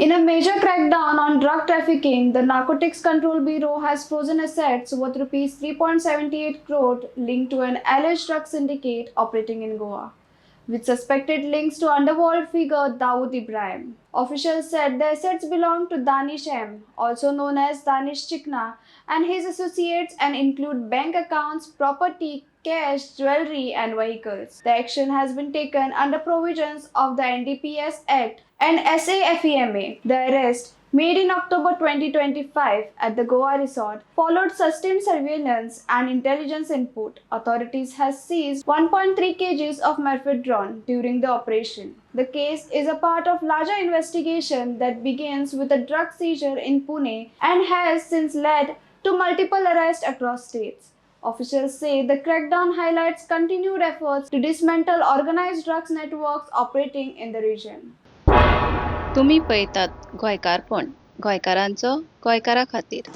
In a major crackdown on drug trafficking, the Narcotics Control Bureau has frozen assets worth Rs 3.78 crore linked to an alleged drug syndicate operating in Goa, with suspected links to underworld figure Dawood Ibrahim. Officials said the assets belong to Danish M, also known as Danish Chikna, and his associates and include bank accounts, property, cash, jewelry, and vehicles. The action has been taken under provisions of the NDPS Act and SAFEMA. The arrest, made in October 2025 at the Goa resort, followed sustained surveillance and intelligence input. Authorities has seized 1.3 kgs of methadone during the operation. The case is a part of larger investigation that begins with a drug seizure in Pune and has since led to multiple arrests across states. Officials say the crackdown highlights continued efforts to dismantle organized drugs networks operating in the region. तुम्ही पळयतात गोंयकारपण गोंयकारांचो गोंयकारा खातीर.